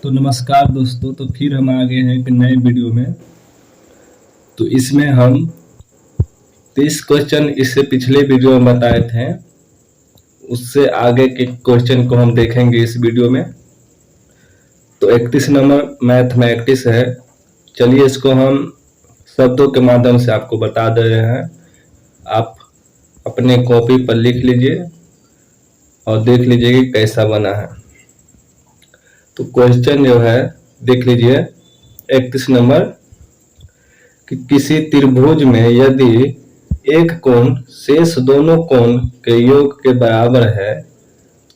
तो नमस्कार दोस्तों। तो फिर हम आ गए हैं एक नए वीडियो में। तो इसमें हम 30 क्वेश्चन इससे पिछले वीडियो में बताए थे, उससे आगे के क्वेश्चन को हम देखेंगे इस वीडियो में। तो 31 नंबर मैथमेटिक्स है। चलिए इसको हम शब्दों के माध्यम से आपको बता दे रहे हैं। आप अपने कॉपी पर लिख लीजिए और देख लीजिए कि कैसा बना है। तो क्वेश्चन जो है देख लीजिए 31 नंबर कि किसी त्रिभुज में यदि एक कोण शेष दोनों कोण के योग के बराबर है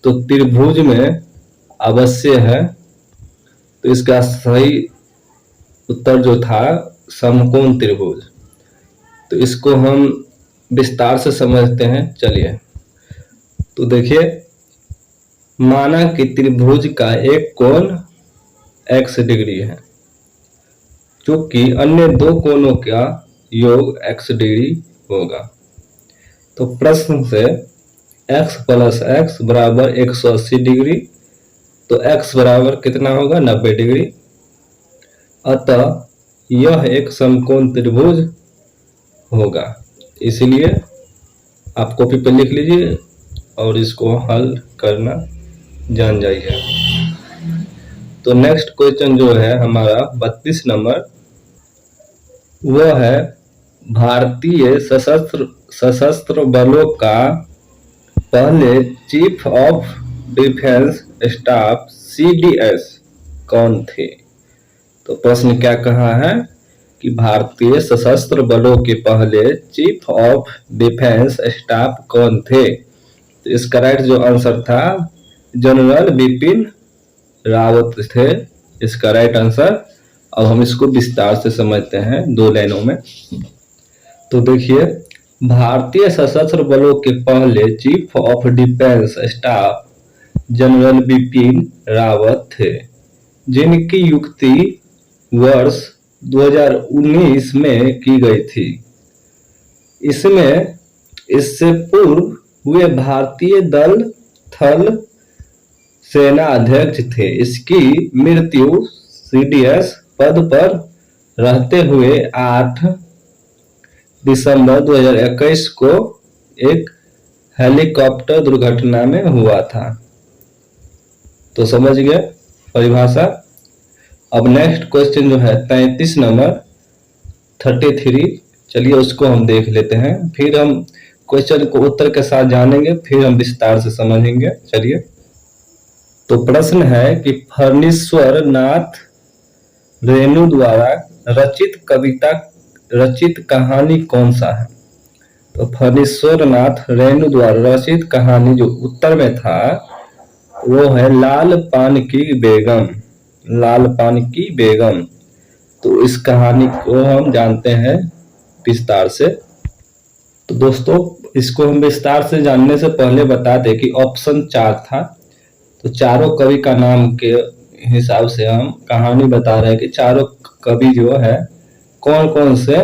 तो त्रिभुज में अवश्य है। तो इसका सही उत्तर जो था समकोण त्रिभुज। तो इसको हम विस्तार से समझते हैं। चलिए तो देखिए, माना कि त्रिभुज का एक कोण x डिग्री है जो कि अन्य दो कोणों का योग x डिग्री होगा। तो प्रश्न से x प्लस x बराबर 180 डिग्री, तो x बराबर कितना होगा 90 डिग्री। अतः यह एक समकोण त्रिभुज होगा। इसलिए आप कॉपी पर लिख लीजिए और इसको हल करना जान जाइए। तो नेक्स्ट क्वेश्चन जो है हमारा 32 नंबर, वह है भारतीय सशस्त्र बलों का पहले chief of defence staff CDS कौन थे। तो प्रश्न क्या कहा है कि भारतीय सशस्त्र बलों के पहले चीफ ऑफ डिफेंस स्टाफ कौन थे। तो इसका राइट जो आंसर था जनरल बिपिन रावत थे इसका राइट आंसर। अब हम इसको विस्तार से समझते हैं 2 लाइनों में। तो देखिए, भारतीय सशस्त्र बलों के पहले chief of defence staff general Bipin Rawat थे, जिनकी नियुक्ति वर्ष 2019 में की गई थी। इससे पूर्व हुए भारतीय दल थल सेना अध्यक्ष थे। इसकी मृत्यु CDS पद पर रहते हुए 8 दिसंबर 2021 को एक हेलीकॉप्टर दुर्घटना में हुआ था। तो समझ गए परिभाषा। अब नेक्स्ट क्वेश्चन जो है 33 नंबर 33, चलिए उसको हम देख लेते हैं। फिर हम क्वेश्चन को उत्तर के साथ जानेंगे, फिर हम विस्तार से समझेंगे। चलिए, तो प्रश्न है कि फणीश्वर नाथ रेणु द्वारा रचित कहानी कौन सा है। तो फणीश्वर नाथ रेणु द्वारा रचित कहानी जो उत्तर में था वो है लाल पान की बेगम। लाल पान की बेगम। तो इस कहानी को हम जानते हैं विस्तार से। तो दोस्तों, इसको हम विस्तार से जानने से पहले बता दें कि ऑप्शन 4 था। तो चारों कवि का नाम के हिसाब से हम कहानी बता रहे हैं कि चारों कवि जो है कौन कौन से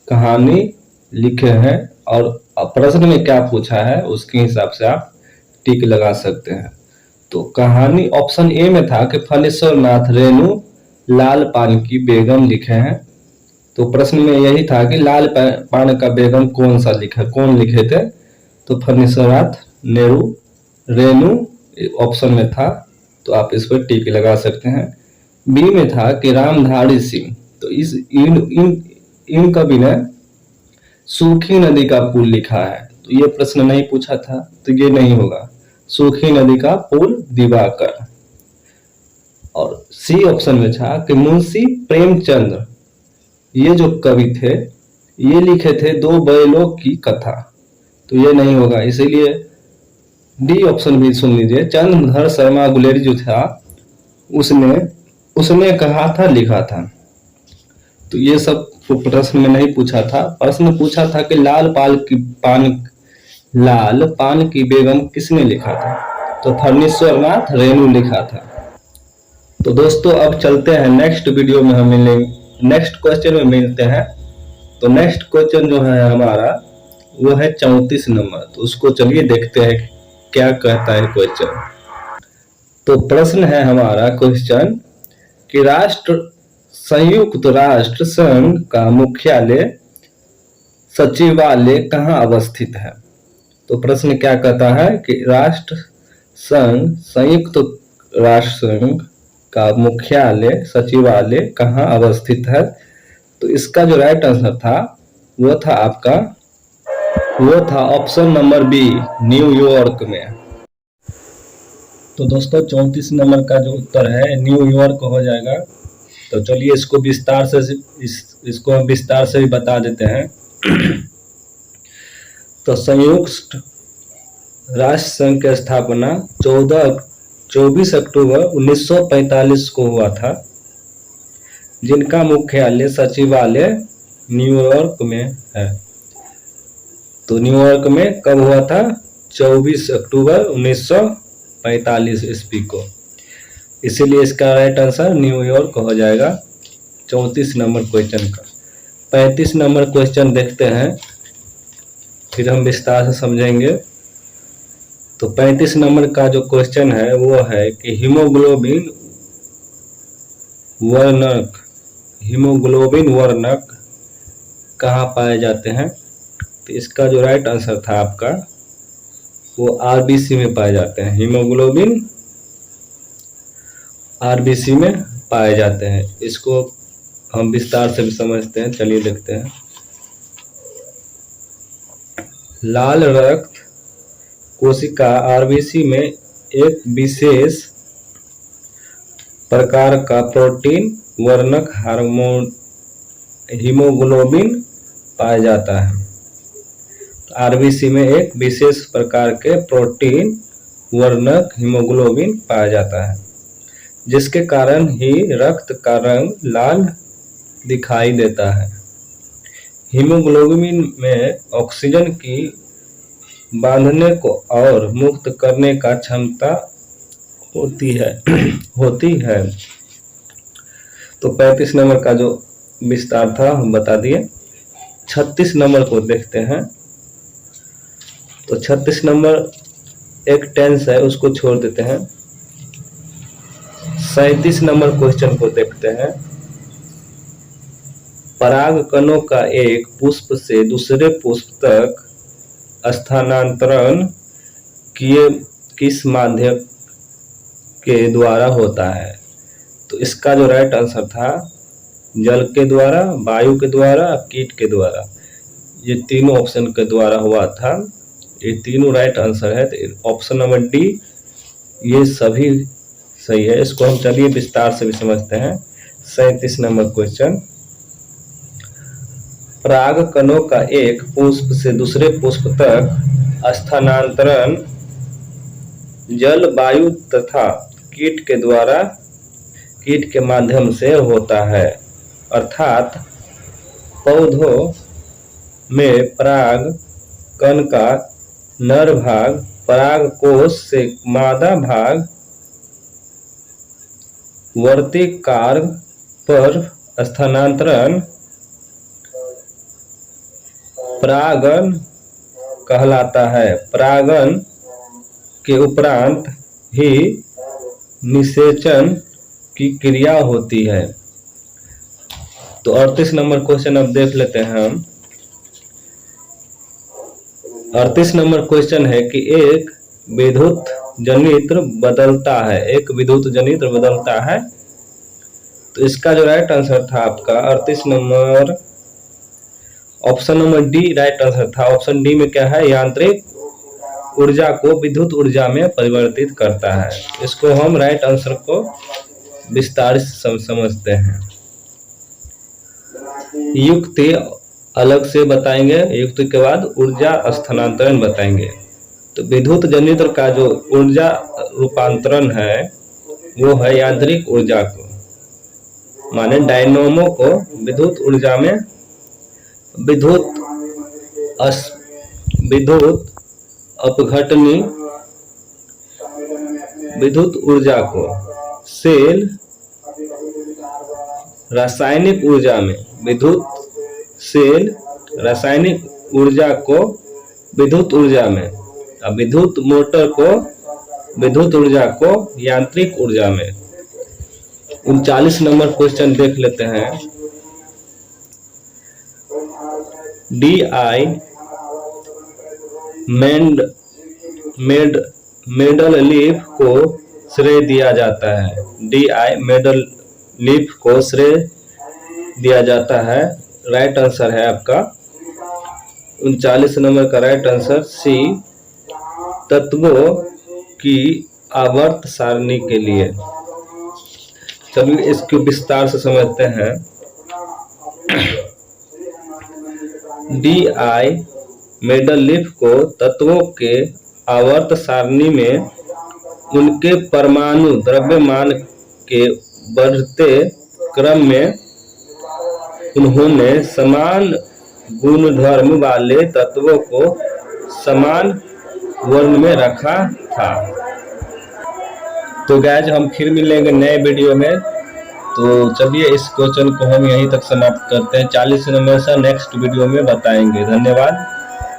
कहानी लिखे हैं, और प्रश्न में क्या पूछा है उसके हिसाब से आप टिक लगा सकते हैं। तो कहानी ऑप्शन ए में था कि फणीश्वर नाथ रेणु लाल पान की बेगम लिखे हैं। तो प्रश्न में यही था कि लाल पान का बेगम कौन लिखे थे। तो फणीश्वर नाथ रेणु ऑप्शन में था, तो आप इस पर टिक लगा सकते हैं। बी में था कि रामधारी सिंह। तो इन कवि ने सूखी नदी का पुल लिखा है। तो ये प्रश्न नहीं पूछा था, तो ये नहीं होगा। सूखी नदी का पुल दिवाकर। और सी ऑप्शन में था कि मुंशी प्रेमचंद्र, ये जो कवि थे ये लिखे थे 2 बैलों की कथा। तो ये नहीं होगा, इसीलिए डी ऑप्शन भी सुन लीजिए। चंद्रधर शर्मा गुलेरी जो था उसने कहा था लिखा था। तो ये सब प्रश्न में नहीं पूछा था। प्रश्न पूछा था कि लाल पान की बेगम किसने लिखा था। तो फणीश्वर नाथ रेणु लिखा था। तो दोस्तों, अब चलते हैं नेक्स्ट वीडियो में, हम मिलेंगे नेक्स्ट क्वेश्चन में मिलते हैं। तो नेक्स्ट क्वेश्चन जो है हमारा वो है 34 नंबर। तो उसको चलिए देखते हैं क्या कहता है क्वेश्चन। तो प्रश्न है हमारा क्वेश्चन कि संयुक्त राष्ट्र संघ का मुख्यालय सचिवालय कहाँ अवस्थित है। तो प्रश्न क्या कहता है कि संयुक्त राष्ट्र संघ का मुख्यालय सचिवालय कहाँ अवस्थित है। तो इसका जो राइट आंसर था वो था ऑप्शन नंबर बी, न्यूयॉर्क में। तो दोस्तों 34 नंबर का जो उत्तर है न्यूयॉर्क हो जाएगा। तो चलिए इसको विस्तार से भी बता देते हैं। तो संयुक्त राष्ट्र संघ की स्थापना 24 अक्टूबर 1945 को हुआ था, जिनका मुख्यालय सचिवालय न्यूयॉर्क में है। तो न्यूयॉर्क में कब हुआ था? 24 अक्टूबर 1945 ईस्वी को। इसीलिए इसका राइट आंसर न्यूयॉर्क हो जाएगा 34 नंबर क्वेश्चन का। 35 नंबर क्वेश्चन देखते हैं, फिर हम विस्तार से समझेंगे। तो 35 नंबर का जो क्वेश्चन है वो है कि हीमोग्लोबिन वर्णक कहाँ पाए जाते हैं। तो इसका जो राइट आंसर था आपका वो आरबीसी में पाए जाते हैं। हीमोग्लोबिन आरबीसी में पाए जाते हैं। इसको हम विस्तार से भी समझते हैं। चलिए देखते हैं। लाल रक्त कोशिका आरबीसी में एक विशेष प्रकार का प्रोटीन वर्णक हार्मोन हीमोग्लोबिन पाया जाता है। आरबीसी में एक विशेष प्रकार के प्रोटीन वर्णक हीमोग्लोबिन पाया जाता है, जिसके कारण ही रक्त का रंग लाल दिखाई देता है। हीमोग्लोबिन में ऑक्सीजन की बांधने को और मुक्त करने का क्षमता होती है। तो 35 नंबर का जो विस्तार था हम बता दिए। 36 नंबर को देखते हैं। तो 36 नंबर एक टेंस है, उसको छोड़ देते हैं। 37 नंबर क्वेश्चन को देखते हैं। परागकणों का एक पुष्प से दूसरे पुष्प तक स्थानांतरण किस माध्यम के द्वारा होता है। तो इसका जो राइट आंसर था जल के द्वारा, वायु के द्वारा, कीट के द्वारा। ये तीनों ऑप्शन के द्वारा हुआ था। ये तीनों राइट आंसर है। तो ऑप्शन नंबर डी ये सभी सही है। इसको हम चलिए विस्तार से भी समझते हैं। 37 नंबर क्वेश्चन। परागकणों का एक पुष्प से दूसरे पुष्प तक स्थानांतरण जल, वायु तथा कीट के माध्यम से होता है। अर्थात पौधों में पराग कण का नर भाग परागकोश से मादा भाग वर्तिकार्ग पर स्थानांतरण परागण कहलाता है। परागण के उपरांत ही निषेचन की क्रिया होती है। तो 38 नंबर क्वेश्चन अब देख लेते हैं हम। 38 नंबर क्वेश्चन है कि एक विद्युत जनित्र बदलता है। तो इसका जो राइट आंसर था आपका 38 number option number D right answer था। ऑप्शन डी में क्या है? यांत्रिक ऊर्जा को विद्युत ऊर्जा में परिवर्तित करता है। इसको हम राइट आंसर को विस्तार से समझते हैं। युक्ति अलग से बताएंगे, युक्ति के बाद ऊर्जा स्थानांतरण बताएंगे। तो विद्युत जनित्र का जो ऊर्जा रूपांतरण है वो है यांत्रिक ऊर्जा को, माने डायनोमो को विद्युत ऊर्जा में विद्युत अपघटनी विद्युत ऊर्जा को सेल रासायनिक ऊर्जा में रासायनिक ऊर्जा को विद्युत ऊर्जा में, विद्युत मोटर को विद्युत ऊर्जा को यांत्रिक ऊर्जा में। 39 नंबर क्वेश्चन देख लेते हैं। DI मेडल लीफ को श्रेय दिया जाता है। DI मेडल लीफ को श्रेय दिया जाता है। राइट आंसर है आपका 39 नंबर का राइट आंसर सी, तत्वों की आवर्त सारणी के लिए। चलिए इसको विस्तार से समझते हैं। DI मेडल लीफ को तत्वों के आवर्त सारणी में उनके परमाणु द्रव्यमान के बढ़ते क्रम में उन्होंने समान गुणधर्म वाले तत्वों को समान वर्ण में रखा था। तो गाइज हम फिर मिलेंगे नए वीडियो में। तो चलिए इस क्वेश्चन को हम यहीं तक समाप्त करते हैं। 40 नंबर से नेक्स्ट वीडियो में बताएंगे। धन्यवाद।